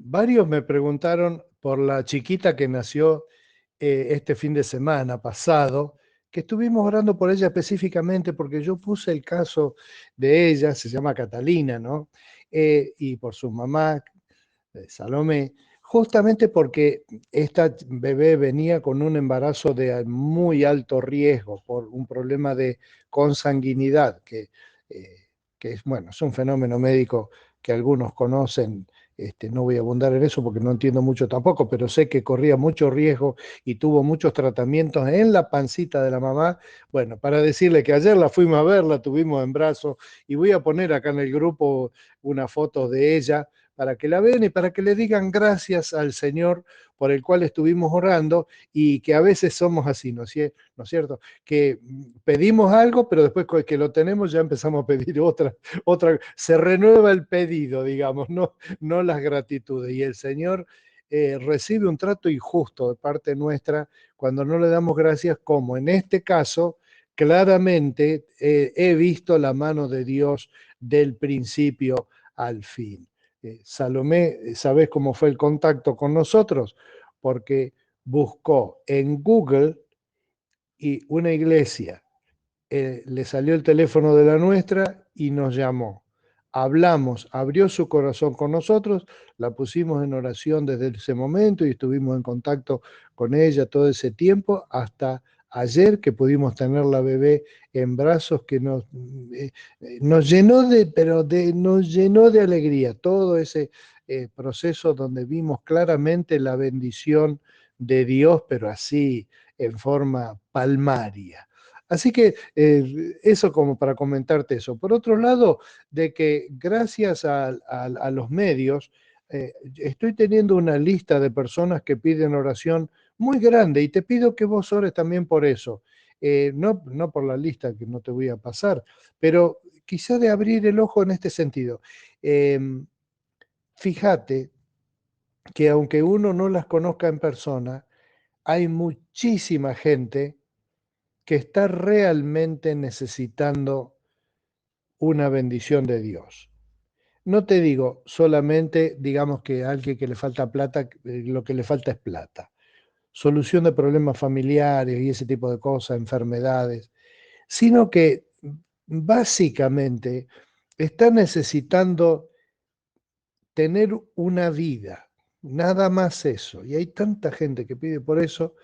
Varios me preguntaron por la chiquita que nació este fin de semana pasado, que estuvimos orando por ella específicamente porque yo puse el caso de ella, se llama Catalina, ¿no? Y por su mamá, Salomé, justamente porque esta bebé venía con un embarazo de muy alto riesgo por un problema de consanguinidad, eh, que es, bueno, es un fenómeno médico que algunos conocen. No voy a abundar en eso porque no entiendo mucho tampoco, pero sé que corría mucho riesgo y tuvo muchos tratamientos en la pancita de la mamá. Bueno, para decirle que ayer la fuimos a ver, la tuvimos en brazos y voy a poner acá en el grupo una foto de ella para que la vean y para que le digan gracias al Señor por el cual estuvimos orando y que a veces somos así, ¿no es cierto? Que pedimos algo, pero después que lo tenemos ya empezamos a pedir otra, se renueva el pedido, digamos, no las gratitudes. Y el Señor recibe un trato injusto de parte nuestra cuando no le damos gracias, como en este caso, claramente he visto la mano de Dios del principio al fin. Salomé, ¿sabés cómo fue el contacto con nosotros? Porque buscó en Google y una iglesia, le salió el teléfono de la nuestra y nos llamó. Hablamos, abrió su corazón con nosotros, la pusimos en oración desde ese momento y estuvimos en contacto con ella todo ese tiempo hasta ayer que pudimos tener la bebé en brazos que nos llenó nos llenó de alegría todo ese proceso donde vimos claramente la bendición de Dios, pero así en forma palmaria. Así que eso como para comentarte eso. Por otro lado, de que gracias a los medios, estoy teniendo una lista de personas que piden oración muy grande y te pido que vos ores también por eso. No por la lista que no te voy a pasar, pero quizá de abrir el ojo en este sentido. Eh, Fíjate que aunque uno no las conozca en persona, hay muchísima gente que está realmente necesitando una bendición de Dios. No te digo solamente, digamos que a alguien que le falta plata, lo que le falta es plata. Solución de problemas familiares y ese tipo de cosas, enfermedades, sino que básicamente está necesitando tener una vida, nada más eso. Y hay tanta gente que pide por eso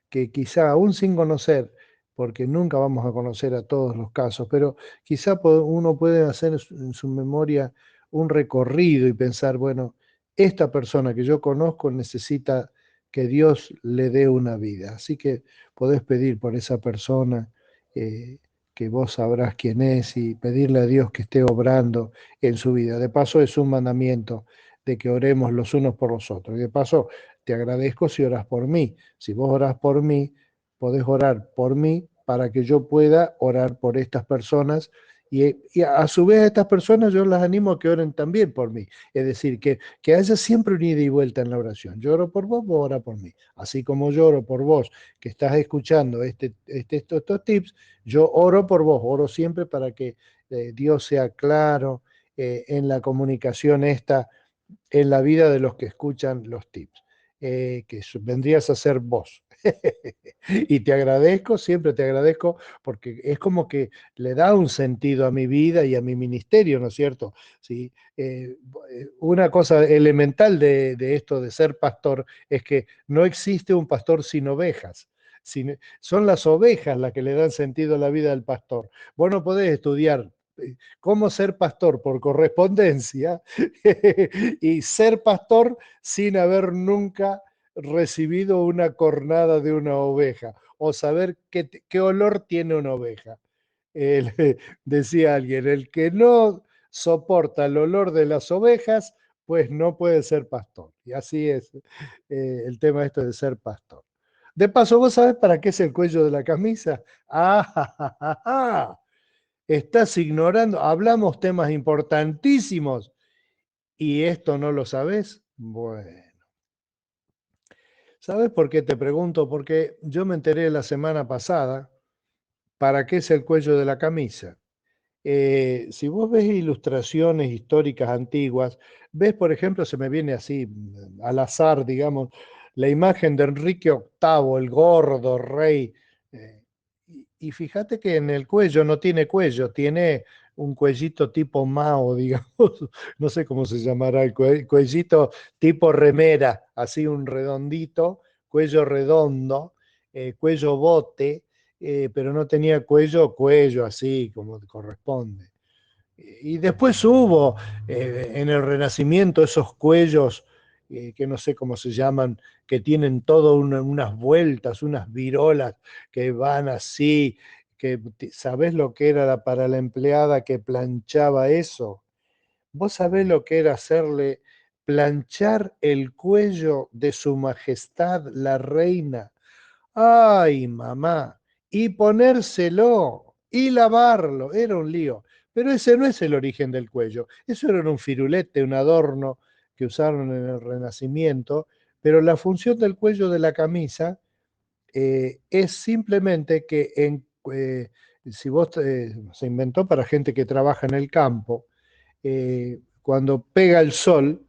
que quizá aún sin conocer, porque nunca vamos a conocer a todos los casos, pero quizá uno puede hacer en su memoria un recorrido y pensar, bueno, esta persona que yo conozco necesita que Dios le dé una vida. Así que podés pedir por esa persona que vos sabrás quién es y pedirle a Dios que esté obrando en su vida. De paso es un mandamiento de que oremos los unos por los otros. Y de paso te agradezco si oras por mí. Si vos orás por mí, podés orar por mí para que yo pueda orar por estas personas y a su vez a estas personas yo las animo a que oren también por mí. Es decir, que haya siempre un ida y vuelta en la oración. Yo oro por vos, vos ora por mí. Así como yo oro por vos que estás escuchando estos tips, yo oro por vos, oro siempre para que Dios sea claro en la comunicación esta en la vida de los que escuchan los tips, que vendrías a ser vos. Y te agradezco, siempre te agradezco, porque es como que le da un sentido a mi vida y a mi ministerio, ¿no es cierto? ¿Sí? Una cosa elemental de esto de ser pastor es que no existe un pastor sin ovejas. Son las ovejas las que le dan sentido a la vida del pastor. Vos no podés estudiar cómo ser pastor por correspondencia y ser pastor sin haber nunca recibido una cornada de una oveja o saber qué olor tiene una oveja. Decía alguien, el que no soporta el olor de las ovejas, pues no puede ser pastor. Y así es el tema esto de ser pastor. De paso, ¿vos sabés para qué es el cuello de la camisa? Ah, ja, ja, ja, ja. Estás ignorando, hablamos temas importantísimos y esto no lo sabes. Bueno, ¿sabes por qué te pregunto? Porque yo me enteré la semana pasada para qué es el cuello de la camisa. Si vos ves ilustraciones históricas antiguas, ves, por ejemplo, se me viene así al azar, digamos, la imagen de Enrique VIII, el gordo rey. Y fíjate que en el cuello no tiene cuello, tiene un cuellito tipo Mao, digamos, no sé cómo se llamará, el cuellito tipo remera, así un redondito, cuello redondo, cuello bote, pero no tenía cuello así como corresponde. Y después hubo en el Renacimiento esos cuellos que no sé cómo se llaman, que tienen todas unas vueltas, unas virolas que van así, que ¿sabés lo que era para la empleada que planchaba eso? ¿Vos sabés lo que era hacerle planchar el cuello de su majestad la reina? Ay, mamá, y ponérselo y lavarlo, era un lío. Pero ese no es el origen del cuello. Eso era un firulete, un adorno que usaron en el Renacimiento, pero la función del cuello de la camisa es simplemente que si vos se inventó para gente que trabaja en el campo, cuando pega el sol,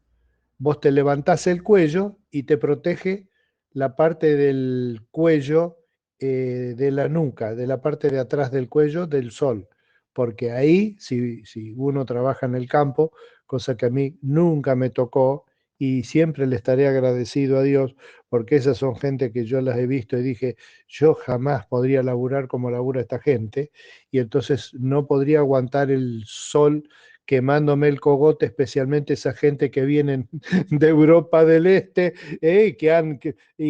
vos te levantás el cuello y te protege la parte del cuello de la nuca, de la parte de atrás del cuello del sol. Porque ahí, si uno trabaja en el campo, cosa que a mí nunca me tocó y siempre le estaré agradecido a Dios, porque esas son gente que yo las he visto y dije, yo jamás podría laburar como labura esta gente, y entonces no podría aguantar el sol quemándome el cogote, especialmente esa gente que viene de Europa del Este, y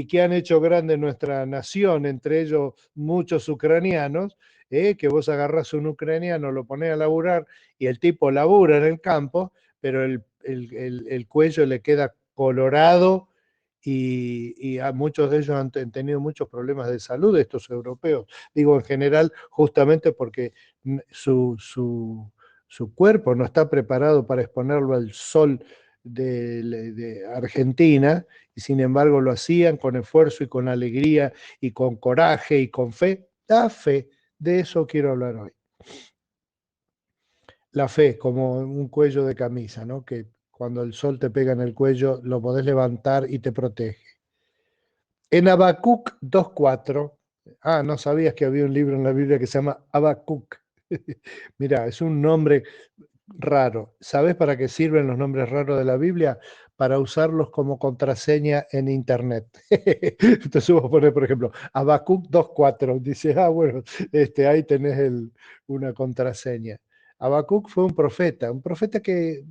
que han hecho grande nuestra nación, entre ellos muchos ucranianos, que vos agarrás un ucraniano, lo ponés a laburar y el tipo labura en el campo, pero el cuello le queda colorado y a muchos de ellos han tenido muchos problemas de salud, estos europeos. Digo en general, justamente porque su cuerpo no está preparado para exponerlo al sol de Argentina, y sin embargo lo hacían con esfuerzo y con alegría y con coraje y con fe. La fe, de eso quiero hablar hoy. La fe como un cuello de camisa, ¿no? Que cuando el sol te pega en el cuello lo podés levantar y te protege. En Habacuc 2:4, no sabías que había un libro en la Biblia que se llama Habacuc. Mira, es un nombre raro. ¿Sabes para qué sirven los nombres raros de la Biblia? Para usarlos como contraseña en Internet. Entonces vos pones, por ejemplo, Habacuc 2:4. Dices, bueno, ahí tenés una contraseña. Habacuc fue un profeta que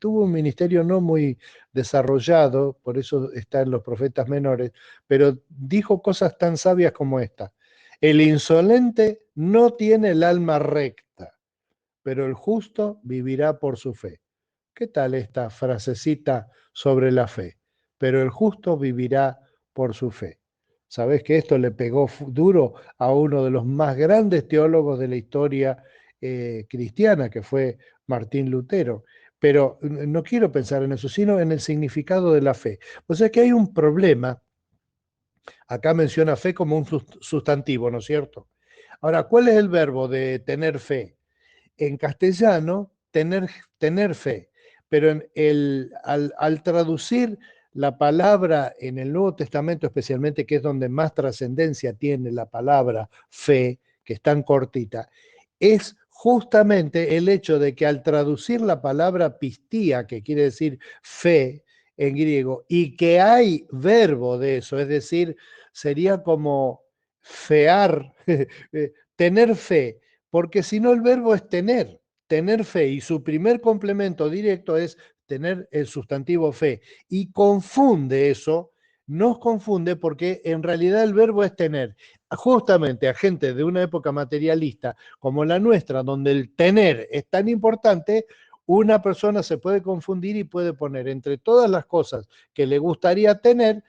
tuvo un ministerio no muy desarrollado, por eso está en los profetas menores, pero dijo cosas tan sabias como esta. El insolente no tiene el alma recta, pero el justo vivirá por su fe. ¿Qué tal esta frasecita sobre la fe? Pero el justo vivirá por su fe. Sabés que esto le pegó duro a uno de los más grandes teólogos de la historia cristiana, que fue Martín Lutero. Pero no quiero pensar en eso, sino en el significado de la fe. O sea que hay un problema. Acá menciona fe como un sustantivo, ¿no es cierto? Ahora, ¿cuál es el verbo de tener fe? En castellano, tener fe, pero al traducir la palabra en el Nuevo Testamento, especialmente, que es donde más trascendencia tiene la palabra fe, que es tan cortita, es justamente el hecho de que al traducir la palabra pistía, que quiere decir fe en griego, y que hay verbo de eso, es decir, sería como fear, tener fe, porque si no el verbo es tener fe, y su primer complemento directo es tener el sustantivo fe, y confunde eso, nos confunde porque en realidad el verbo es tener. Justamente a gente de una época materialista como la nuestra, donde el tener es tan importante, una persona se puede confundir y puede poner entre todas las cosas que le gustaría tener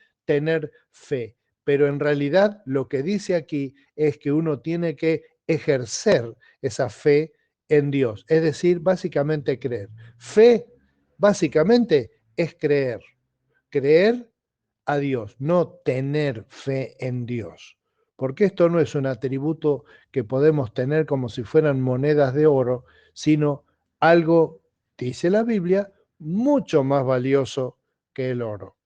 fe. Pero en realidad lo que dice aquí es que uno tiene que ejercer esa fe en Dios, es decir, básicamente creer. Fe, básicamente, es creer a Dios, no tener fe en Dios, porque esto no es un atributo que podemos tener como si fueran monedas de oro, sino algo, dice la Biblia, mucho más valioso que el oro.